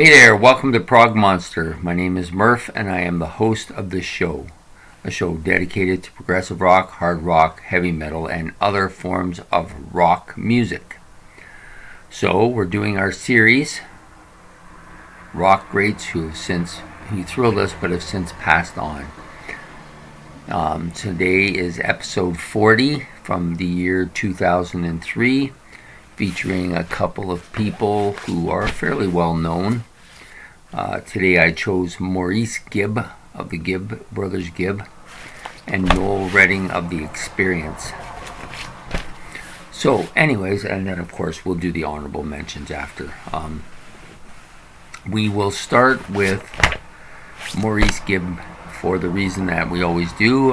Hey there, welcome to Prog Monster. My name is Murph and I am the host of this show. A show dedicated to progressive rock, hard rock, heavy metal, and other forms of rock music. So we're doing our series, Rock Greats who thrilled us but have since passed on. Today is episode 40 from the year 2003, featuring a couple of people who are fairly well known. Today I chose Maurice Gibb of the Gibb Brothers Gibb and Noel Redding of The Experience. So anyways, and then of course we'll do the honorable mentions after. We will start with Maurice Gibb for the reason that we always do.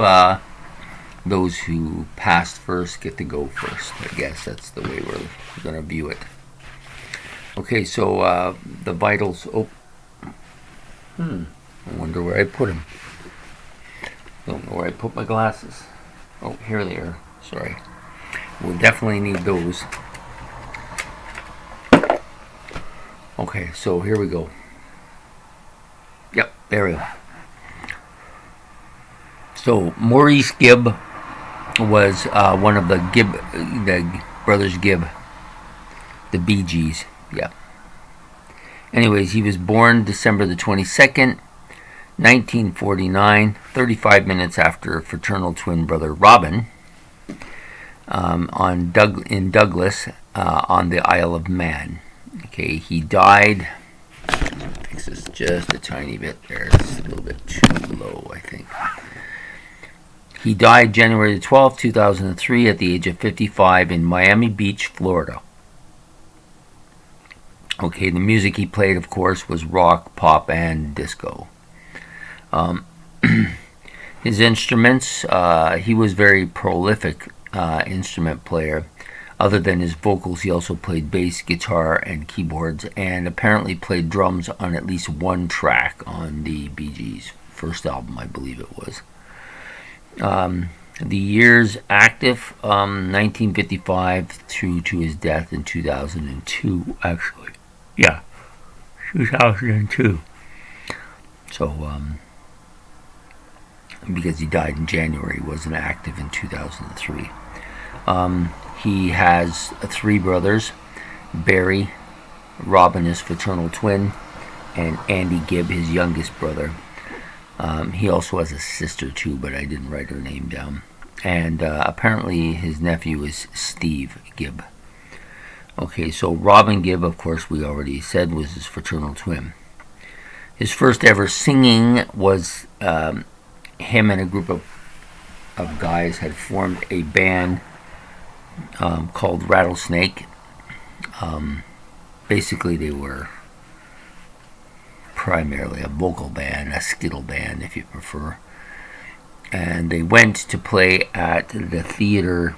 Those who passed first get to go first. I guess that's the way we're going to view it. Okay, so the vitals. I wonder where I put them. Don't know where I put my glasses. Oh, here they are. Sorry. We'll definitely need those. Okay, so here we go. Yep, there we go. So Maurice Gibb was one of the Brothers Gibb, the Bee Gees. Yeah. Anyways, he was born December the 22nd, 1949, 35 minutes after fraternal twin brother Robin, in Douglas, on the Isle of Man. Okay, he died. Fix this just a tiny bit there. It's a little bit too low, I think. He died January the 12th, 2003, at the age of 55 in Miami Beach, Florida. Okay, the music he played, of course, was rock, pop, and disco. His instruments, he was very prolific instrument player. Other than his vocals, he also played bass, guitar, and keyboards, and apparently played drums on at least one track on the Bee Gees' first album, I believe it was. The years active, 1955 through to his death in 2002, actually. Yeah, 2002. So, because he died in January, he wasn't active in 2003. He has three brothers: Barry, Robin, his fraternal twin, and Andy Gibb, his youngest brother. He also has a sister too, but I didn't write her name down. And apparently his nephew is Steve Gibb. Okay, so Robin Gibb, of course, we already said, was his fraternal twin. His first ever singing was him and a group of guys had formed a band called Rattlesnake. Basically, they were primarily a vocal band, a skittle band, if you prefer. And they went to play at the theater,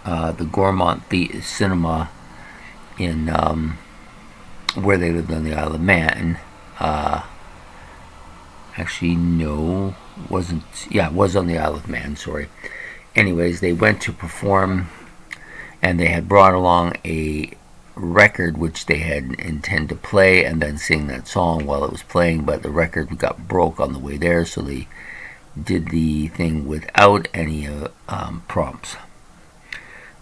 the Gormont Cinema, in where they lived on the Isle of Man. Actually, no, wasn't. Yeah, it was on the Isle of Man. Sorry. Anyways, they went to perform, and they had brought along a record which they had intended to play and then sing that song while it was playing. But the record got broke on the way there, so they did the thing without any prompts.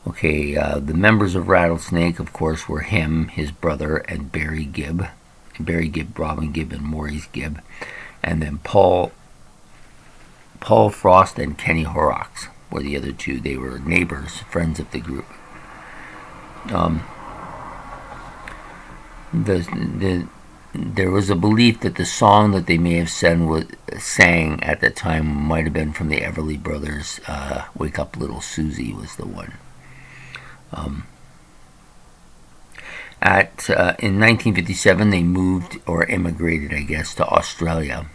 Okay, the members of Rattlesnake, of course, were him, his brother, and Barry Gibb, Robin Gibb, and Maurice Gibb, and then Paul Frost and Kenny Horrocks were the other two. They were neighbors, friends of the group. There was a belief that the song that they may have sang at the time might have been from the Everly Brothers. "Wake Up Little Susie" was the one. In 1957, they moved or immigrated, I guess, to Australia.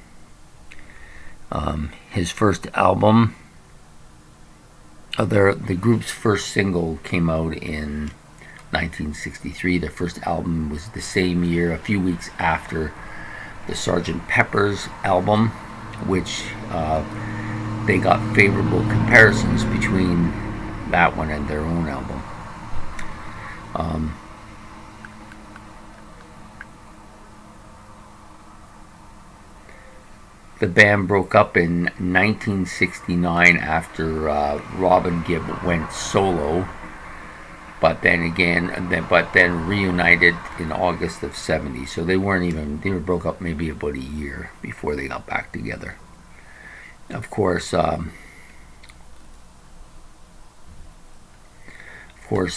His first album, the group's first single came out in 1963. Their first album was the same year, a few weeks after the Sgt. Pepper's album, which they got favorable comparisons between that one and their own album. The band broke up in 1969 after Robin Gibb went solo, but then reunited in August of '70. So they were broke up maybe about a year before they got back together. Of course,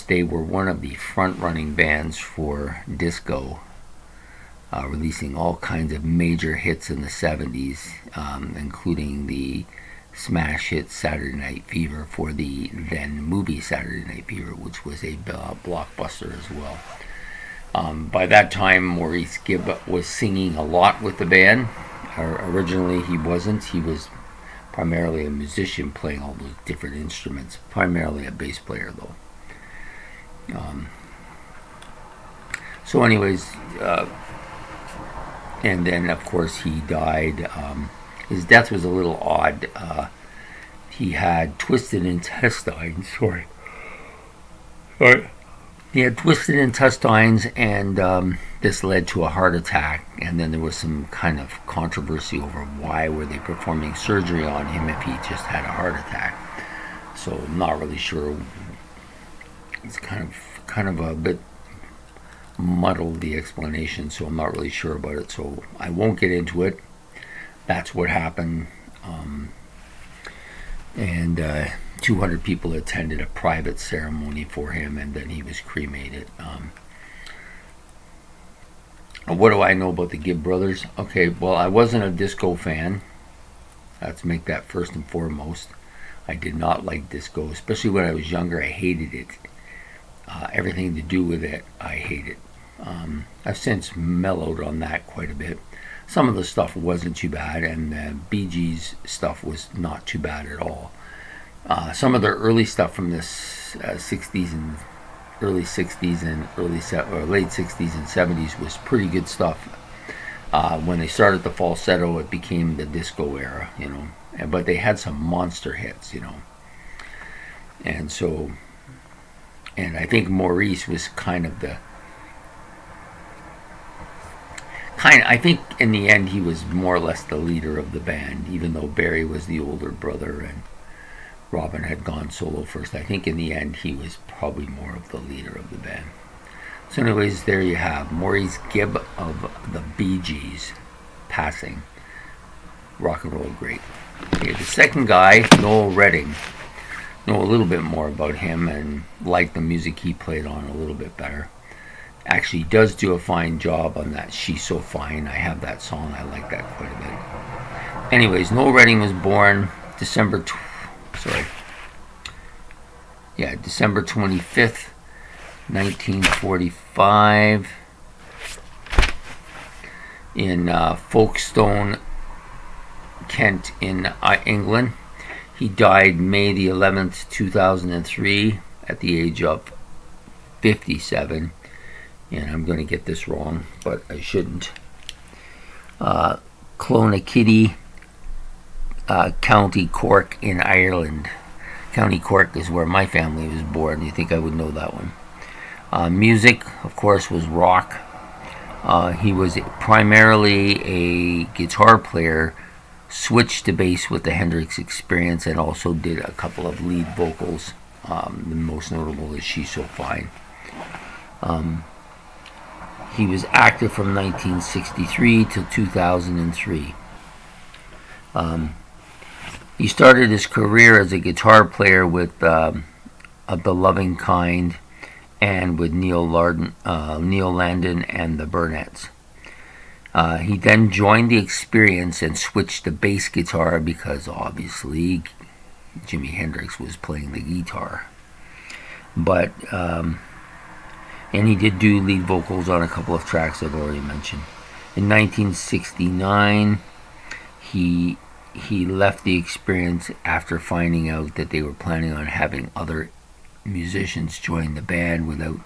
they were one of the front-running bands for disco, releasing all kinds of major hits in the '70s, including the smash hit Saturday Night Fever for the then movie Saturday Night Fever, which was a blockbuster as well. By that time, Maurice Gibb was singing a lot with the band. Originally, he wasn't. He was primarily a musician playing all those different instruments, primarily a bass player, though. So anyways, and then of course he died. His death was a little odd. He had twisted intestines. He had twisted intestines, and this led to a heart attack. And then there was some kind of controversy over why were they performing surgery on him if he just had a heart attack. So I'm not really sure. It's kind of a bit muddled, the explanation, so I'm not really sure about it, so I won't get into it. That's what happened. And 200 people attended a private ceremony for him, and then he was cremated. What do I know about the Gibb brothers? Okay, well, I wasn't a disco fan. Let's make that first and foremost. I did not like disco, especially when I was younger. I hated it. Everything to do with it, I hate it. I've since mellowed on that quite a bit. Some of the stuff wasn't too bad, and the Bee Gees stuff was not too bad at all. Some of their early stuff from the 60s and early 60s and late 60s and 70s was pretty good stuff. When they started the falsetto, it became the disco era, But they had some monster hits, And so... And I think Maurice was I think in the end he was more or less the leader of the band, even though Barry was the older brother and Robin had gone solo first. I think in the end he was probably more of the leader of the band. So anyways, there you have Maurice Gibb of the Bee Gees passing. Rock and roll great. Okay, the second guy, Noel Redding. Know a little bit more about him and like the music he played on a little bit better. Actually does do a fine job on that She's So Fine. I have that song. I like that quite a bit. Anyways, Noel Redding was born December 25th, 1945 in Folkestone, Kent in England. He died May the 11th, 2003 at the age of 57. And I'm going to get this wrong, but I shouldn't. Clonakilty, County Cork in Ireland. County Cork is where my family was born. You think I would know that one. Music, of course, was rock. He was primarily a guitar player, switched to bass with the Hendrix Experience, and also did a couple of lead vocals. The most notable is She's So Fine. He was active from 1963 till 2003. He started his career as a guitar player with The Loving Kind and with Neil Landon and the Burnett's. He then joined the Experience and switched to bass guitar because obviously Jimi Hendrix was playing the guitar. But and he did do lead vocals on a couple of tracks I've already mentioned. In 1969, he left the Experience after finding out that they were planning on having other musicians join the band without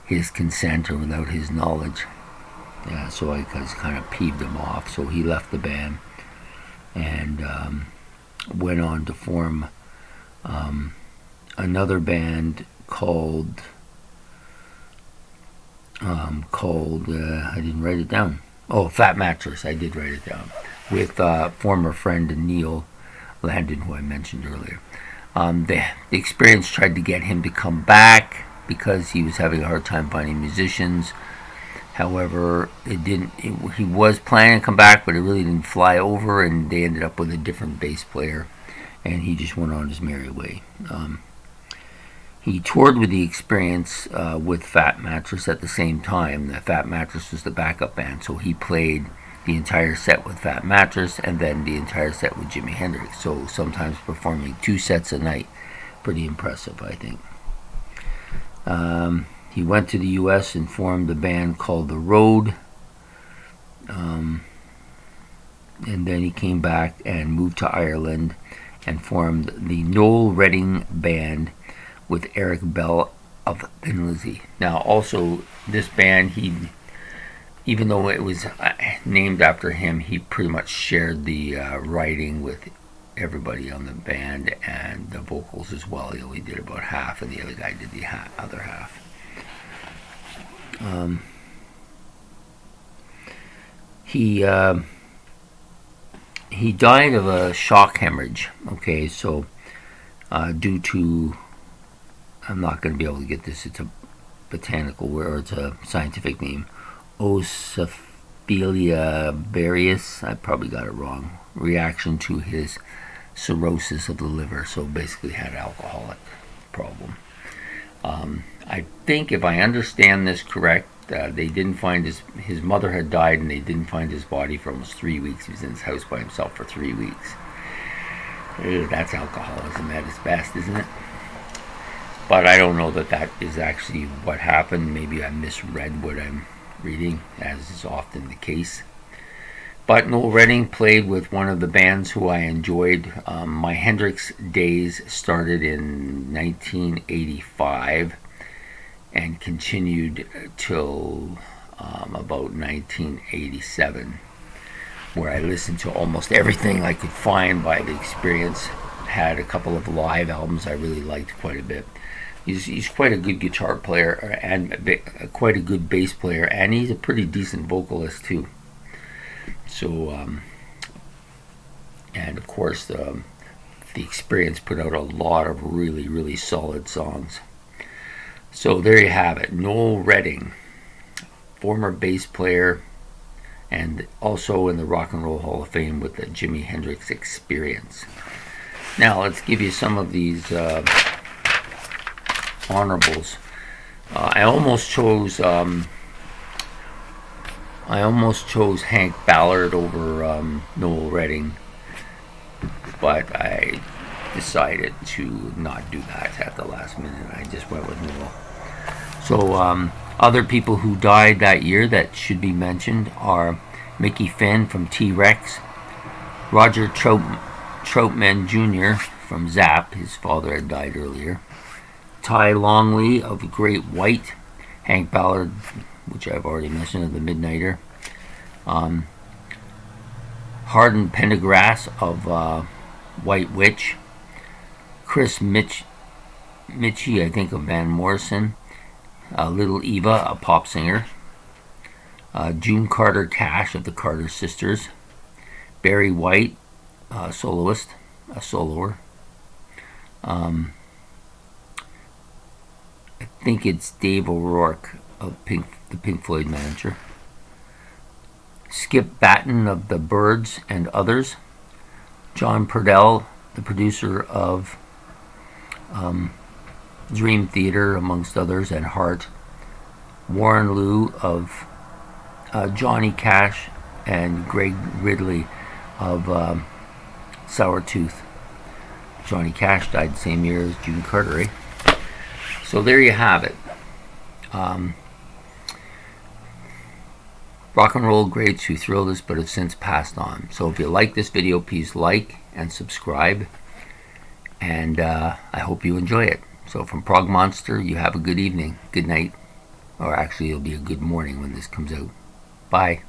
his consent or without his knowledge. Yeah, so I kind of peeved him off. So he left the band and went on to form another band called I didn't write it down. Oh, Fat Mattress. I did write it down. with former friend Neil Landon, who I mentioned earlier. The Experience tried to get him to come back because he was having a hard time finding musicians. However, it didn't. He was planning to come back, but it really didn't fly over, and they ended up with a different bass player, and he just went on his merry way. He toured with the Experience with Fat Mattress at the same time. The Fat Mattress was the backup band, so he played the entire set with Fat Mattress and then the entire set with Jimi Hendrix. So sometimes performing 2 sets a night. Pretty impressive, I think. He went to the U.S. and formed a band called The Road. And then he came back and moved to Ireland and formed the Noel Redding Band with Eric Bell of Thin Lizzy. Now, also, this band, even though it was named after him, he pretty much shared the writing with everybody on the band and the vocals as well. He only did about half, and the other guy did the other half. He died of a shock hemorrhage. Okay, so due to, I'm not going to be able to get this. It's a botanical word, or it's a scientific name. Ocephalia varius. I probably got it wrong. Reaction to his cirrhosis of the liver. So basically had an alcoholic problem. I think if I understand this correct, they didn't find his mother had died, and they didn't find his body for almost 3 weeks. He was in his house by himself for 3 weeks. That's alcoholism at its best, isn't it? But I don't know that is actually what happened. Maybe I misread what I'm reading, as is often the case. But Noel Redding played with one of the bands who I enjoyed. My Hendrix days started in 1985 and continued till about 1987, where I listened to almost everything I could find by the Experience. Had a couple of live albums I really liked quite a bit. He's quite a good guitar player and quite a good bass player, and he's a pretty decent vocalist too. So, and of course, the Experience put out a lot of really, really solid songs. So there you have it. Noel Redding, former bass player, and also in the Rock and Roll Hall of Fame with the Jimi Hendrix Experience. Now let's give you some of these honorables. I almost chose Hank Ballard over Noel Redding, but I decided to not do that at the last minute. I just went with Noel. So other people who died that year that should be mentioned are Mickey Finn from T-Rex, Roger Troutman Jr. from Zapp, his father had died earlier, Ty Longley of Great White, Hank Ballard, which I've already mentioned, of the Midnighter, Hardin Pendergrass of White Witch, Chris Mitchie, I think, of Van Morrison, Little Eva, a pop singer, June Carter Cash of the Carter Sisters, Barry White, a soloist, a soloer. I think it's Dave O'Rourke of the Pink Floyd manager, Skip Batten of the Byrds and others, John Purdell, the producer of Dream Theater, amongst others, and Heart, Warren Liu of Johnny Cash, and Greg Ridley of Sourtooth. Johnny Cash died the same year as June Carter, eh? So there you have it. Rock and roll greats who thrilled us but have since passed on. So if you like this video, please like and subscribe. And I hope you enjoy it. So from Prog Monster, you have a good evening, good night, or actually it'll be a good morning when this comes out. Bye.